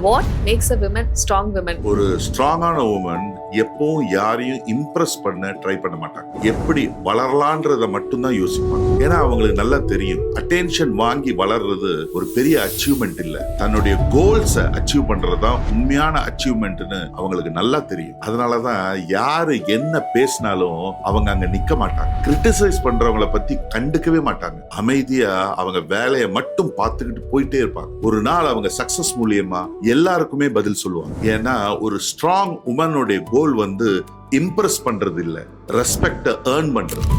what makes a woman strong woman? ஒரு ஸ்ட்ராங்கான woman எப்பவும் யாரையும் இம்ப்ரெஸ் பண்ண ட்ரை பண்ண மாட்டாங்க. எப்படி வளரலான்றத மட்டும்தான் யோசிப்பாங்க. ஏன்னா அவங்களுக்கு நல்லா தெரியும் அட்டென்ஷன் வாங்கி வளர்றது ஒரு பெரிய அச்சீவ்மெண்ட் இல்ல, தன்னுடைய கோல்ஸை அச்சீவ் பண்றதுதான் உண்மையான அச்சீவ்மெண்ட்னு அவங்களுக்கு நல்லா தெரியும். அதனாலதான் யாரு என்ன பேசினாலும் அவங்க அங்க நிக்க மாட்டாங்க. கிரிட்டிசைஸ் பண்றவங்கள பத்தி கண்டுக்கவே மாட்டாங்க. அமைதியா அவங்க வேலையை மட்டும் பார்த்துக்கிட்டு போயிட்டே இருப்பாங்க. ஒரு நாள் அவங்க சக்சஸ் மூலியமா எல்லாருக்குமே பதில் சொல்லுவாங்க. ஏன்னா ஒரு ஸ்ட்ராங் உமனுடைய கோல் இம்ப்ரெஸ் பண்றது இல்ல, ரெஸ்பெக்ட ஏர்ன் பண்றது.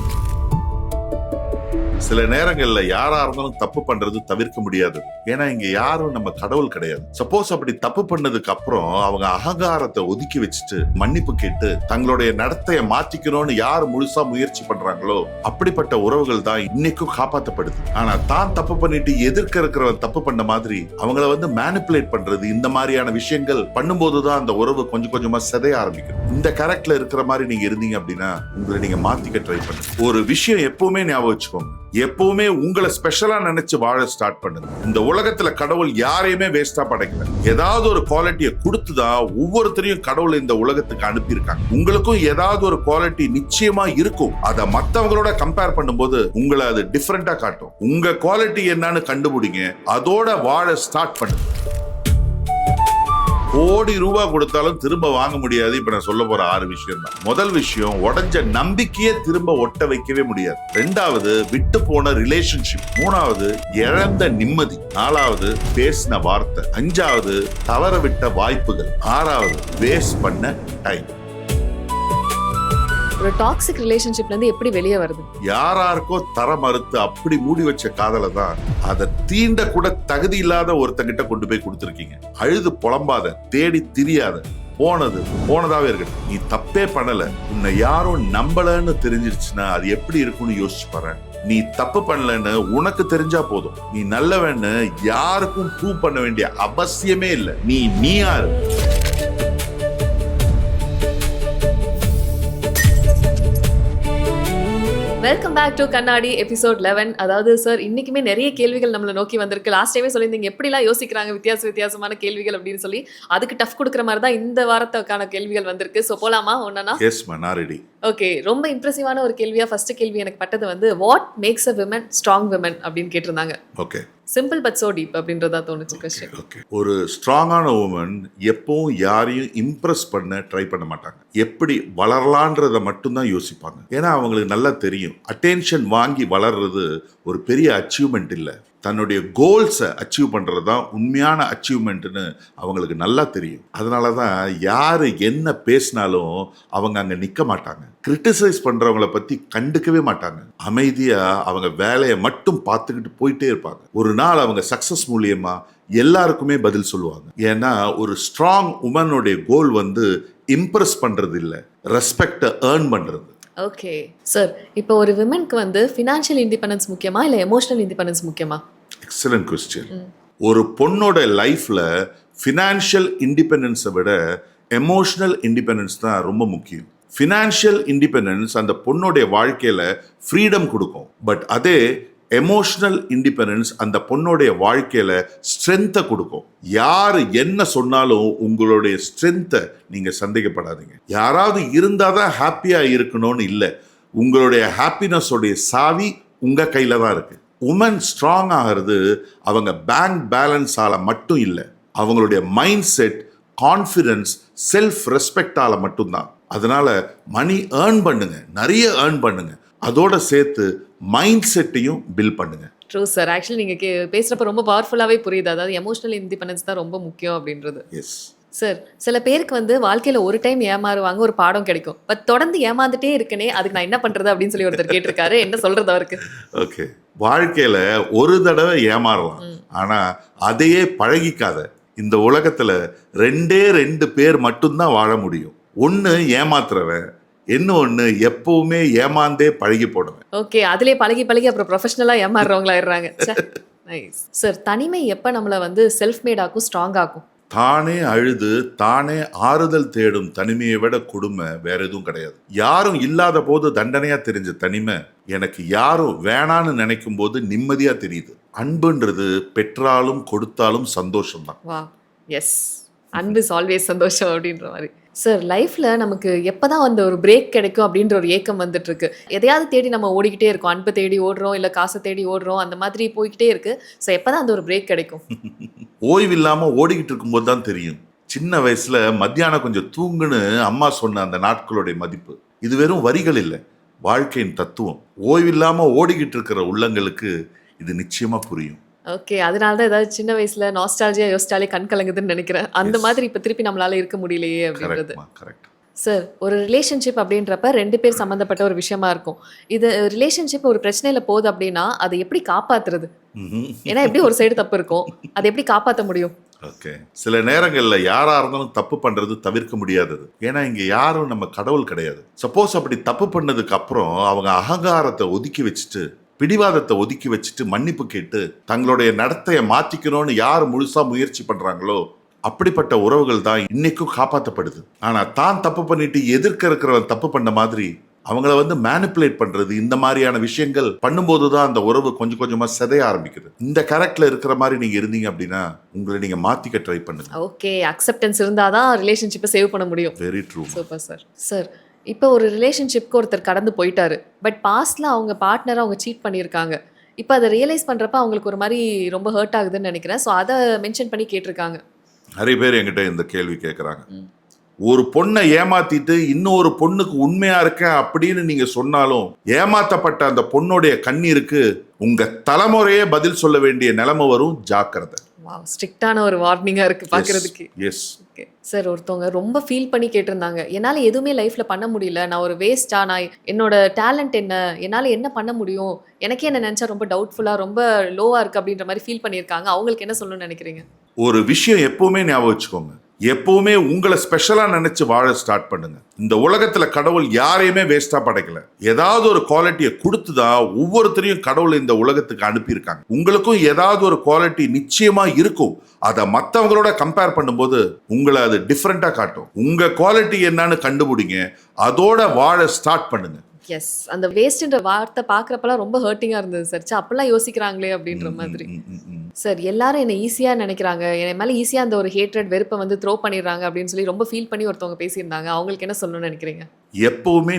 சில நேரங்கள்ல யாரா இருந்தாலும் தப்பு பண்றது தவிர்க்க முடியாது. ஏன்னா இங்க யாரும் நம்ம கடவுள் கிடையாது. சப்போஸ் அப்படி தப்பு பண்ணதுக்கு அப்புறம் அவங்க அகங்காரத்தை ஒதுக்கி வச்சுட்டு மன்னிப்பு கேட்டு தங்களுடைய நடத்தையை மாத்திக்கணும்னு யார் முழுசா முயற்சி பண்றாங்களோ அப்படிப்பட்ட உறவுகள் தான் இன்னைக்கும் காப்பாற்றப்படுது. ஆனா தான் தப்பு பண்ணிட்டு எதிர்க்க இருக்கிறவன் தப்பு பண்ண மாதிரி அவங்கள மேனிபுலேட் பண்றது, இந்த மாதிரியான விஷயங்கள் பண்ணும்போதுதான் அந்த உறவு கொஞ்சம் கொஞ்சமா சிதைய ஆரம்பிக்கும். இந்த கரெக்ட்ல இருக்கிற மாதிரி நீங்க இருந்தீங்க அப்படின்னா உங்களை நீங்க மாத்திக்க ட்ரை பண்ணுங்க. ஒரு விஷயம் எப்பவுமே ஞாபகம் வச்சுக்கோங்க, எப்பவுமே உங்களை ஸ்பெஷலா நினைச்சு வாழ ஸ்டார்ட் பண்ணுங்க. இந்த உலகத்துல கடவுள் யாரையுமே வேஸ்டா படைக்கல. ஏதாவது ஒரு குவாலிட்டியை கொடுத்துதான் ஒவ்வொருத்தரையும் கடவுள் இந்த உலகத்துக்கு அனுப்பியிருக்காங்க. உங்களுக்கும் ஏதாவது ஒரு குவாலிட்டி நிச்சயமா இருக்கும். அதை மத்தவங்களோட கம்பேர் பண்ணும்போது உங்களை அது டிஃபரெண்டா காட்டும். உங்க குவாலிட்டி என்னன்னு கண்டுபிடிங்க, அதோட வாழ ஸ்டார்ட் பண்ணுங்க. கோடி ரூபாய் கொடுத்தாலும் திரும்ப வாங்க முடியாது. இப்ப நான் சொல்ல போற 6 விஷயம் தான். முதல் விஷயம், உடைஞ்ச நம்பிக்கையே திரும்ப ஒட்ட வைக்கவே முடியாது. 2வது, விட்டு போன ரிலேஷன்ஷிப். 3வது, இழந்த நிம்மதி. 4வது, பேசின வார்த்தை. 5வது, தவற விட்ட வாய்ப்புகள். 6வது, வேஸ்ட் பண்ண டைம். ஒரு டாக்ஸிக் ரிலேஷன்ஷிப்ல இருந்து எப்படி வெளியே வருது? யாராருக்கோ தர மறுத்து அப்படி மூடி வச்ச காதல தான் அதை தீண்ட கூட தகுதி இல்லாத ஒருத்தங்கிட்ட கொண்டு போய் கொடுத்துருக்கீங்க. அழுது புலம்பாத, தேடி திரியாத, போனதாவே இருக்கட்டும். நீ தப்பே பண்ணல, உன்னை யாரும் நம்பலன்னு தெரிஞ்சிருச்சுன்னா அது எப்படி இருக்கும்னு யோசிச்சு பாரு. நீ தப்பு பண்ணலன்னு உனக்கு தெரிஞ்சா போதும். நீ நல்லவன்னு யாருக்கும் ப்ரூவ் பண்ண வேண்டிய அவசியமே இல்லை. நீ யாரு? வெல்கம் பேக் டு கண்ணாடி எபிசோட் 11. அதாவது சார், இன்னைக்குமே நிறைய கேள்விகள் நம்மளை நோக்கி வந்திருக்கு. லாஸ்ட் டைமே சொல்லியிருந்தீங்க எப்படிலாம் யோசிக்கிறாங்க, வித்தியாசமான கேள்விகள் அப்படின்னு சொல்லி. அதுக்கு டஃப் கொடுக்குற மாதிரி தான் இந்த வாரத்துக்கான கேள்விகள் வந்திருக்கு. ஸோ போலாமா ஒன்னா? ஓகே, ரொம்ப இம்ப்ரெசிவான ஒரு கேள்வியா ஃபர்ஸ்ட் கேள்வி எனக்கு பட்டது what makes a women strong women அப்படின்னு கேட்டிருந்தாங்க. Okay, simple but so deep அப்படின்றதா தோணுச்சு கொஸ்டின். ஒரு ஸ்ட்ராங்கான உமன் எப்பவும் யாரையும் இம்ப்ரெஸ் பண்ண ட்ரை பண்ண மாட்டாங்க. எப்படி வளரலான்றத மட்டும்தான் யோசிப்பாங்க. ஏன்னா அவங்களுக்கு நல்லா தெரியும் அட்டென்ஷன் வாங்கி வளர்றது ஒரு பெரிய அச்சீவ்மெண்ட் இல்லை, தன்னுடைய கோல்ஸை அச்சீவ் பண்றது தான் உண்மையான அச்சீவ்மெண்ட்னு அவங்களுக்கு நல்லா தெரியும். அதனாலதான் யாரு என்ன பேசினாலும் அவங்க அங்க நிக்க மாட்டாங்க. கிரிட்டிசைஸ் பண்றவங்கள பத்தி கண்டுக்கவே மாட்டாங்க. அமைதியா அவங்க வேலையை மட்டும் பார்த்துக்கிட்டு போயிட்டே இருப்பாங்க. ஒரு நாள் அவங்க சக்சஸ் மூலியமா எல்லாருக்குமே பதில் சொல்லுவாங்க. ஏன்னா ஒரு ஸ்ட்ராங் உமனுடைய கோல் இம்ப்ரெஸ் பண்றது இல்ல, ரெஸ்பெக்ட ஏர்ன் பண்றது. ஓகே சார், இப்போ ஒரு விமனுக்கு ஃபினான்ஷியல் இண்டிபெண்டன்ஸ் முக்கியமா இல்லை எமோஷனல் இண்டிபெண்டன்ஸ் முக்கியமா? Excellent question. ஒரு பொண்ணோட லைஃப்ல ஃபினான்ஷியல் இண்டிபெண்டன்ஸை விட எமோஷனல் இண்டிபெண்டன்ஸ் தான் ரொம்ப முக்கியம். ஃபினான்ஷியல் இண்டிபெண்டன்ஸ் அந்த பொண்ணோடைய வாழ்க்கையில ஃப்ரீடம் கொடுக்கும். பட் அதே எமோஷனல் இண்டிபெண்டன்ஸ் அந்த பொண்ணுடைய வாழ்க்கையில ஸ்ட்ரென்த்தை கொடுக்கும். யாரு என்ன சொன்னாலும் உங்களுடைய ஸ்ட்ரென்த்தை நீங்க சந்தேகப்படாதீங்க. யாராவது இருந்தாதான் ஹாப்பியா இருக்கணும்னு இல்லை, உங்களுடைய ஹாப்பினஸோடைய சாவி உங்க கையில தான் இருக்கு. உமன் ஸ்ட்ராங் ஆகிறது அவங்க பேங்க் பேலன்ஸால மட்டும் இல்லை, அவங்களுடைய மைண்ட் செட், கான்ஃபிடன்ஸ், செல்ஃப் ரெஸ்பெக்டால மட்டும்தான். அதனால மணி ஏர்ன் பண்ணுங்க, நிறைய ஏர்ன் பண்ணுங்க, அதோட சேர்த்து மைண்ட் செட்டையும் பில்ட் பண்ணுங்க. ட்ரூ சார், ஆக்சுவலி நீங்க பேசுறப்ப ரொம்ப பவர்ஃபுல்லாவே புரியுது. அதாவது எமோஷனல் இண்டிபெண்டன்ஸ் தான் ரொம்ப முக்கியம் அப்படின்றது. எஸ் சார், சில பேருக்கு வாழ்க்கையில ஒரு டைம் ஏமாறுவாங்க, ஒரு பாடம் கிடைக்கும். பட் தொடர்ந்து ஏமாந்துட்டே இருக்கனே, அதுக்கு நான் என்ன பண்றது அப்படின்னு சொல்லி ஒருத்தர் கேட்டிருக்காரு. என்ன சொல்றது அவருக்கு? ஓகே, வாழ்க்கையில ஒரு தடவை ஏமாறலாம், ஆனா அதையே பழகிக்காத. இந்த உலகத்துல 2 பேர் மட்டும்தான் வாழ முடியும். ஒன்னு ஏமாத்துறவன், இன்னொன்னு எப்பவுமே ஏமாந்தே பழகி போடுவேன். ஓகே, அதுலயே பழகி அப்புறம் ப்ரொஃபஷனலா ஏமாறுறவங்களா ஆயிடுறாங்க. நைஸ் சார், தனிமை எப்ப நம்மள செல்ஃப் மேட் ஆக்கும், ஸ்ட்ராங் ஆக்கும்? தானே அழுது தானே ஆறுதல் தேடும் தனிமையை விட கொடுமை வேற எதுவும் கிடையாது. யாரும் இல்லாத போது தண்டனையா தெரிஞ்ச தனிமை எனக்கு யாரும் வேணான்னு நினைக்கும் போது நிம்மதியா தெரியுது. அன்புன்றது பெற்றாலும் கொடுத்தாலும் சந்தோஷம் தான். எஸ். அன்பு இஸ் ஆல்வேஸ் சந்தோஷம் அப்படின்ற மாதிரி. சார் லைஃப்ல நமக்கு எப்பதான் அந்த ஒரு பிரேக் கிடைக்கும் அப்படின்ற ஒரு ஏக்கம் வந்துட்டு இருக்கு. எதையாவது தேடி நம்ம ஓடிக்கிட்டே இருக்கோம். அன்பை தேடி ஓடுறோம், இல்ல காசை தேடி ஓடுறோம். அந்த மாதிரி போய்க்கிட்டே இருக்கு. ஸோ எப்பதான் அந்த ஒரு பிரேக் கிடைக்கும்? ஓய்வு இல்லாம ஓடிக்கிட்டு இருக்கும்போது தான் தெரியும். சின்ன வயசுல மத்தியானம் கொஞ்சம் தூங்குன்னு அம்மா சொன்ன அந்த நாட்களுடைய மதிப்பு. இது வெறும் வரிகள் இல்லை, வாழ்க்கையின் தத்துவம். ஓய்வில்லாம ஓடிக்கிட்டு இருக்கிற உள்ளங்களுக்கு இது நிச்சயமா புரியும். ஓகே. அதனால தான் ஏதாவது சின்ன வயசுல நாஸ்டால்ஜியா யோசிச்சாலே கண் கலங்குதுன்னு நினைக்கிறேன். அந்த மாதிரி இப்ப திருப்பி நம்மளால இருக்க முடியலையே அப்படின்றது. கரெக்ட். சார், ஒரு ரிலேஷன்ஷிப் அப்படின்றப்ப 2 பேர் சம்மந்தப்பட்ட ஒரு விஷயமா இருக்கும். இது ரிலேஷன்ஷிப் ஒரு பிரச்சனையில போகுது அப்படின்னா அதை எப்படி காப்பாத்துறது? ஏன்னா எப்படி ஒரு சைடு தப்பு இருக்கும், அதை எப்படி காப்பாற்ற முடியும்? ஓகே. சில நேரங்கள்ல யாரா இருந்தாலும் தப்பு பண்றது தவிர்க்க முடியாதது. ஏன்னா இங்க யாரும் நம்ம கடவுள் கிடையாது. சப்போஸ் அப்படி தப்பு பண்ணதுக்கு அப்புறம் அவங்க அகங்காரத்தை ஒதுக்கி வச்சுட்டு, பிடிவாதத்தை ஒதுக்கி வச்சுட்டு மன்னிப்பு கேட்டு தங்களுடைய நடத்தையை மாத்திக்கணும்னு யார் முழுசா முயற்சி பண்றாங்களோ அப்படிப்பட்ட உறவுகள் தான் இன்னைக்கும் காப்பாற்றப்படுது. ஆனா தான் தப்பு பண்ணிட்டு எதிர்க்க இருக்கிறவன் தப்பு பண்ண மாதிரி அவங்கள மேனிப்புலேட் பண்றது, இந்த மாதிரியான விஷயங்கள் பண்ணும்போதுதான் அந்த உறவு கொஞ்சம் கொஞ்சமா சிதைய ஆரம்பிக்குது. இந்த கரெக்ட்ல இருக்கிற மாதிரி நீங்க இருந்தீங்க அப்படின்னா உங்களை நீங்க மாத்திக்க ட்ரை பண்ணுங்க. ஓகே. அக்செப்டன்ஸ் இருந்தாதான் ரிலேஷன்ஷிப்பை சேவ் பண்ண முடியும். Very true. Super sir. Sir, இப்போ ஒரு ரிலேஷன்ஷிப்க்கு ஒருத்தர் கடந்து போயிட்டாரு. பட் பாஸ்ட்ல அவங்க பார்ட்னரை அவங்க சீட் பண்ணியிருக்காங்க. இப்போ அதை ரியலைஸ் பண்றப்ப அவங்களுக்கு ஒரு மாதிரி ரொம்ப ஹர்ட் ஆகுதுன்னு நினைக்கிறேன். ஸோ அதை மென்ஷன் பண்ணி கேட்டிருக்காங்க. நிறைய பேர் என்கிட்ட இந்த கேள்வி கேட்குறாங்க. ஒரு பொண்ணை ஏமாத்திட்டு இன்னொரு பொண்ணுக்கு உண்மையா இருக்கேன் அப்படின்னு நீங்க சொன்னாலும் ஏமாத்தப்பட்ட அந்த பொண்ணுடைய கண்ணீருக்கு உங்க தலைமுறையே பதில் சொல்ல வேண்டிய நிலைமை வரும். ஜாக்கிரதை. வாவ், ஸ்ட்ரிக்டான ஒரு வார்னிங்கா இருக்கு பார்க்கிறதுக்கு. எஸ். ஓகே சார், ஒருத்தவங்க ரொம்ப ஃபீல் பண்ணி கேட்டிருந்தாங்க, என்னால் எதுவுமே லைஃப்ல பண்ண முடியல, நான் ஒரு வேஸ்டா, நான் என்னோட டேலண்ட் என்ன, என்னால் என்ன பண்ண முடியும், எனக்கே என்ன நினைச்சா ரொம்ப டவுட்ஃபுல்லா ரொம்ப லோவா இருக்கு அப்படின்ற மாதிரி ஃபீல் பண்ணியிருக்காங்க. அவங்களுக்கு என்ன சொல்லணும்னு நினைக்கிறீங்க? ஒரு விஷயம் எப்பவுமே ஞாபகம் வச்சுக்கோங்க, எப்பவுமே உங்களை ஸ்பெஷலா நினைச்சு வாழ ஸ்டார்ட் பண்ணுங்க. இந்த உலகத்துல கடவுள் யாரையுமே வேஸ்டா படைக்கல. ஏதாவது ஒரு குவாலிட்டியை கொடுத்துதான் ஒவ்வொருத்தரையும் கடவுள் இந்த உலகத்துக்கு அனுப்பியிருக்காங்க. உங்களுக்கும் ஏதாவது ஒரு குவாலிட்டி நிச்சயமா இருக்கும். அதை மற்றவங்களோட கம்பேர் பண்ணும்போது உங்களை அது டிஃப்ரெண்டா காட்டும். உங்க குவாலிட்டி என்னன்னு கண்டுபிடிங்க, அதோட வாழ ஸ்டார்ட் பண்ணுங்க. எஸ், அந்த வேஸ்ட்ன்ற வார்த்தை பார்க்குறப்பெல்லாம் ரொம்ப ஹர்ட்டிங்காக இருந்தது சார். அப்பெல்லாம் யோசிக்கிறாங்களே அப்படின்ற மாதிரி. சார், எல்லாரும் என்னை ஈஸியாக நினைக்கிறாங்க, என் மேலே ஈஸியாக அந்த ஒரு ஹேட்ரட் வெறுப்பை த்ரோ பண்ணிடுறாங்க அப்படின்னு சொல்லி ரொம்ப ஃபீல் பண்ணி ஒருத்தவங்க பேசியிருந்தாங்க. அவங்களுக்கு என்ன சொல்லணும்னு நினைக்கிறீங்க? எப்பவுமே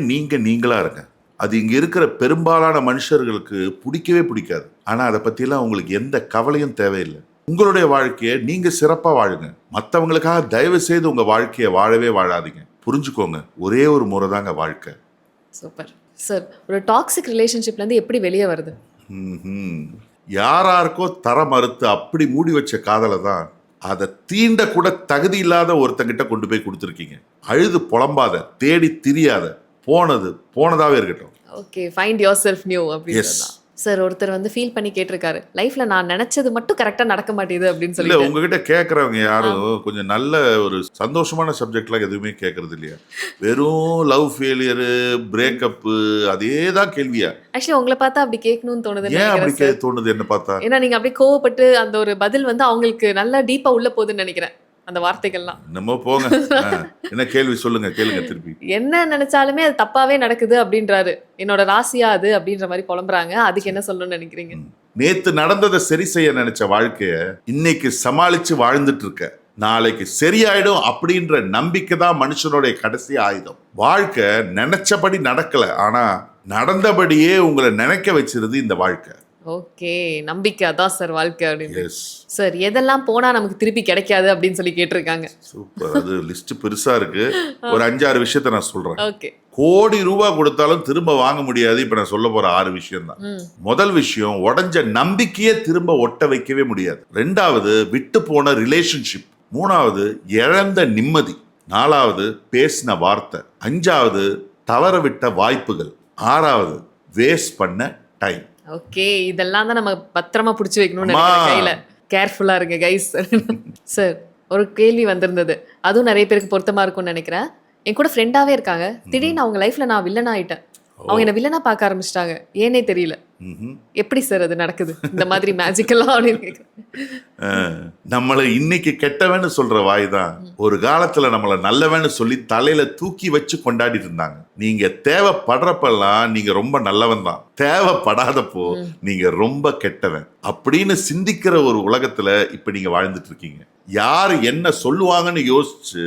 நீங்களா இருங்க. அது இங்க இருக்கிற பெரும்பாலான மனுஷர்களுக்கு பிடிக்கவே பிடிக்காது. ஆனா அதை பத்தியெல்லாம் உங்களுக்கு எந்த கவலையும் தேவையில்லை. உங்களுடைய வாழ்க்கையை நீங்க சிறப்பா வாழுங்க. மற்றவங்களுக்காக தயவு செய்து உங்க வாழ்க்கையை வாழவே வாழாதீங்க. புரிஞ்சுக்கோங்க, ஒரே ஒரு முறை தாங்க வாழ்க்கை. Super sir. ஒரு டாக்ஸிக் ரிலேஷன்ஷிப்லேருந்து எப்படி வெளியே வருது? யாராருக்கோ தர மறுத்து அப்படி மூடி வச்ச காதலை தான் அதை தீண்ட கூட தகுதி இல்லாத ஒருத்தங்கிட்ட கொண்டு போய் கொடுத்துருக்கீங்க. அழுது புலம்பாத, தேடி திரியாத, போனது போனதாவே இருக்கட்டும். Okay, find your self new அப்படின்னு. சார், ஒருத்தர் ஃபீல் பண்ணி கேட்டிருக்காரு, லைஃப்ல நான் நினைச்சது மட்டும் கரெக்டா நடக்க மாட்டேது அப்படின்னு சொல்லி. இல்ல, உங்ககிட்ட கேட்கறவங்க யாரும் கொஞ்சம் நல்ல ஒரு சந்தோஷமான சப்ஜெக்ட்லாம் எதுவுமே கேட்கறது இல்லையா? வெறும் லவ் ஃபெயிலியர், பிரேக்கப், அதே தான் கேள்வியா? ஆக்சுவலி உங்களை பார்த்தா அப்படி கேட்கணும்னு தோணுது. ஏன் அப்படி தோணுது என்ன பார்த்தா? ஏன்னா நீங்க அப்படியே கோவப்பட்டு அந்த ஒரு பதில் அவங்களுக்கு நல்லா டீப்பா உள்ள போகுதுன்னு நினைக்கிறேன். அந்த வார்த்தைகள்லாம் நம்ம போங்க. என்ன கேள்வி சொல்லுங்க, கேளுங்க திருப்பி. என்ன நினைச்சாலுமே அது தப்பாவே நடக்குது அப்படின்றாரு. என்னோட ராசியா அது அப்படின்ற மாதிரி புலம்புறாங்க. அதுக்கு என்ன சொல்லணும்னு நினைக்கிறீங்க? நேத்து நடந்ததை சரி செய்ய நினைச்ச வாழ்க்கைய இன்னைக்கு சமாளிச்சு வாழ்ந்துட்டு இருக்க. நாளைக்கு சரியாயிடும் அப்படின்ற நம்பிக்கை தான் மனுஷனுடைய கடைசி ஆயுதம். வாழ்க்கை நினைச்சபடி நடக்கல, ஆனா நடந்தபடியே உங்களை நினைக்க வச்சிருது இந்த வாழ்க்கை. ஓகே, நம்பிக்கை அதான் சார் வாழ்க்கை அப்படின்னு. சார், எதெல்லாம் போனா நமக்கு திருப்பி கிடைக்காது அப்படின்னு சொல்லி கேட்டிருக்காங்க. சூப்பர். அது லிஸ்ட் பெருசா இருக்கு. ஒரு 5-6 விஷயத்த நான் சொல்றேன். ஓகே. கோடி ரூபாய் கொடுத்தாலும் திரும்ப வாங்க முடியாது. இப்ப நான் சொல்ல போற 6 விஷயம் தான். முதல் விஷயம், உடைஞ்ச நம்பிக்கையே திரும்ப ஒட்ட வைக்கவே முடியாது. 2வது, விட்டு போன ரிலேஷன்ஷிப். 3வது, இழந்த நிம்மதி. 4வது, பேசின வார்த்தை. 5வது, தவற விட்ட வாய்ப்புகள். 6வது, வேஸ்ட் பண்ண டைம். ஓகே, இதெல்லாம் தான் நம்ம பத்திரமா பிடிச்சி வைக்கணும்னு நினைக்கிறேன் கையில. கேர்ஃபுல்லா இருங்க கைஸ். சார், ஒரு கேள்வி வந்திருந்தது, அதுவும் நிறைய பேருக்கு பொருத்தமா இருக்கும்னு நினைக்கிறேன். என் கூட ஃப்ரெண்டாவே இருக்காங்க, திடீர்னு அவங்க லைஃப்ல நான் வில்லன் ஆயிட்டேன். அவங்க என்ன வில்லனா பார்க்க ஆரம்பிச்சிட்டாங்க, ஏனே தெரியல. எப்படி சார் அது நடக்குது இந்த மாதிரி மேஜிக்கெல்லாம் அப்படின்னு? நம்மளை இன்னைக்கு கெட்டவன்னு சொல்ற வாய் தான் ஒரு காலத்துல நம்மள நல்லவன்னு சொல்லி தலையில தூக்கி வச்சு கொண்டாடிட்டு இருந்தாங்க. நீங்க தேவைப்படுறப்பெல்லாம் நீங்க ரொம்ப நல்லவன் தான், தேவைப்படாதப்போ நீங்க ரொம்ப கெட்டவன் அப்படின்னு சிந்திக்கிற ஒரு உலகத்துல இப்ப நீங்க வாழ்ந்துட்டு இருக்கீங்க. யார் என்ன சொல்லுவாங்கன்னு யோசிச்சு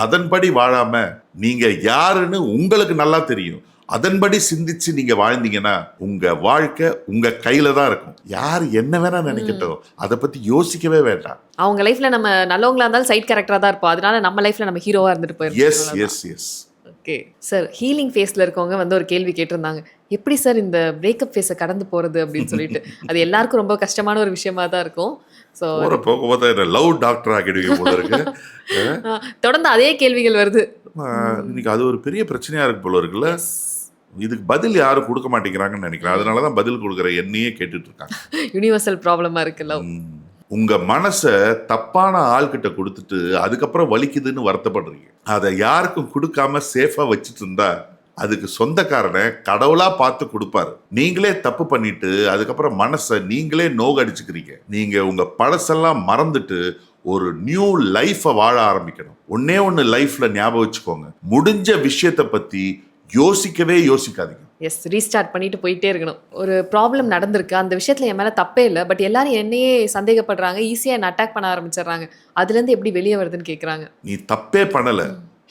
அதன்படி வாழாம நீங்க யாருன்னு உங்களுக்கு நல்லா தெரியும், அதன்படி சிந்திச்சு நீங்க வாழ்ந்தீங்கன்னா உங்க வாழ்க்கை உங்க கையில தான் இருக்கும். யார் என்ன வேணா நினைக்கட்டும், அதை பத்தி யோசிக்கவே வேண்டாம். அவங்க லைஃப்ல நம்ம நல்லவங்களா இருந்தாலும் சைட் கேரக்டரா தான் இருப்போம். அதனால நம்ம லைஃப்ல நம்ம ஹீரோவா இருந்துட்டு போயிருக்கோம். Yes yes yes. Okay sir, healing ஃபேஸ்ல இருக்கவங்க வந்து ஒரு கேள்வி கேட்டிருந்தாங்க, எப்படி சார் இந்த பிரேக்கப் ஃபேஸை கடந்து போறது அப்படின்னு சொல்லிட்டு. அது எல்லாருக்கும் ரொம்ப கஷ்டமான ஒரு விஷயமா தான் இருக்கும். ஸோ போகும்போது லவ் டாக்டர் ஆகிடுவீங்க போல இருக்கு. தொடர்ந்து அதே கேள்விகள் வருது. இன்னைக்கு அது ஒரு பெரிய பிரச்சனையா இருக்கு போல இருக்குல்ல. இதுக்கு பதில் யாரும் கொடுக்க மாட்டேங்கிறாங்கன்னு நினைக்கிறேன். அதனாலதான் பதில் கொடுக்குற என்னையே கேட்டுட்டு இருக்காங்க. யூனிவர்சல் ப்ராப்ளமா இருக்கு லவ். உங்க மனசை தப்பான ஆள்கிட்ட கொடுத்துட்டு அதுக்கப்புறம் வலிக்குதுன்னு வருத்தப்படுறீங்க. அதை யாருக்கும் கொடுக்காம சேஃபா வச்சுட்டு இருந்தா அதுக்கு சொந்தக்காரனை கடவுளா பார்த்து கொடுப்பாரு. நீங்களே தப்பு பண்ணிட்டு அதுக்கப்புறம் மனசை நீங்களே நோகடிச்சுக்கிறீங்க. நீங்க உங்க பழசெல்லாம் மறந்துட்டு ஒரு நியூ லைஃபை வாழ ஆரம்பிக்கணும். ஒன்னே ஒன்னு லைஃப்ல ஞாபகம் வச்சுக்கோங்க, முடிஞ்ச விஷயத்தை பத்தி யோசிக்கவே யோசிக்காதீங்க. எஸ், ரீஸ்டார்ட் பண்ணிட்டு போயிட்டே இருக்கணும். ஒரு ப்ராப்ளம் நடந்திருக்கு, அந்த விஷயத்துல என் மேல தப்பே இல்லை, பட் எல்லாரும் என்னையே சந்தேகப்படுறாங்க, ஈஸியா என்ன அட்டாக் பண்ண ஆரம்பிச்சிடுறாங்க, அதுல இருந்து எப்படி வெளியே வருதுன்னு கேக்குறாங்க. நீ தப்பே பண்ணல,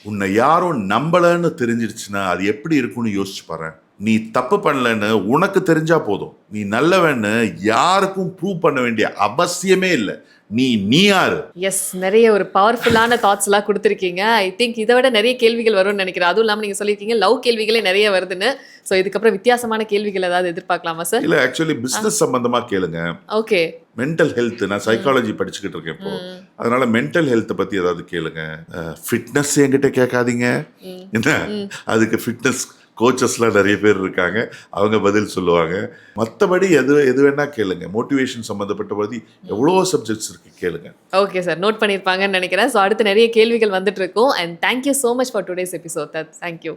உன்னை யாரும் நம்பலன்னு தெரிஞ்சிருச்சுன்னா அது எப்படி இருக்கும்னு யோசிச்சு பாரு. நீ தப்பு பண்ணலன்னு உனக்கு தெரிஞ்சா போதும். நீ நல்லவன்னு யாருக்கும் ப்ரூவ் பண்ண வேண்டிய அவசியமே இல்லை. நீ யாரு? எஸ், நிறைய ஒரு பவர்ஃபுல்லான தாட்ஸ் எல்லாம் கொடுத்துருக்கீங்க. ஐ திங்க் இதை விட நிறைய கேள்விகள் வரும்னு நினைக்கிறேன். அதுவும் இல்லாமல் நீங்க சொல்லியிருக்கீங்க லவ் கேள்விகளே நிறைய வருதுன்னு. ஸோ இதுக்கப்புறம் வித்தியாசமான கேள்விகள் ஏதாவது எதிர்பார்க்கலாமா சார்? இல்ல, ஆக்சுவலி பிசினஸ் சம்பந்தமா கேளுங்க. ஓகே. மென்டல் ஹெல்த், நான் சைக்காலஜி படிச்சுக்கிட்டு இருக்கேன் இப்போ, அதனால மென்டல் ஹெல்த் பத்தி ஏதாவது கேளுங்க. ஃபிட்னஸ் என்கிட்ட கேட்காதீங்க என்ன, அதுக்கு ஃபிட்னஸ் கோச்சஸ்லாம் நிறைய பேர் இருக்காங்க, அவங்க பதில் சொல்லுவாங்க. மற்றபடி எது வேணா கேளுங்க. மோட்டிவேஷன் சம்மந்தப்பட்ட பற்றி எவ்வளோ சப்ஜெக்ட்ஸ் இருக்கு, கேளுங்க. ஓகே சார், நோட் பண்ணியிருப்பாங்கன்னு நினைக்கிறேன். ஸோ அடுத்து நிறைய கேள்விகள் வந்துட்டு இருக்கும். And thank you so much for today's episode. Thank you.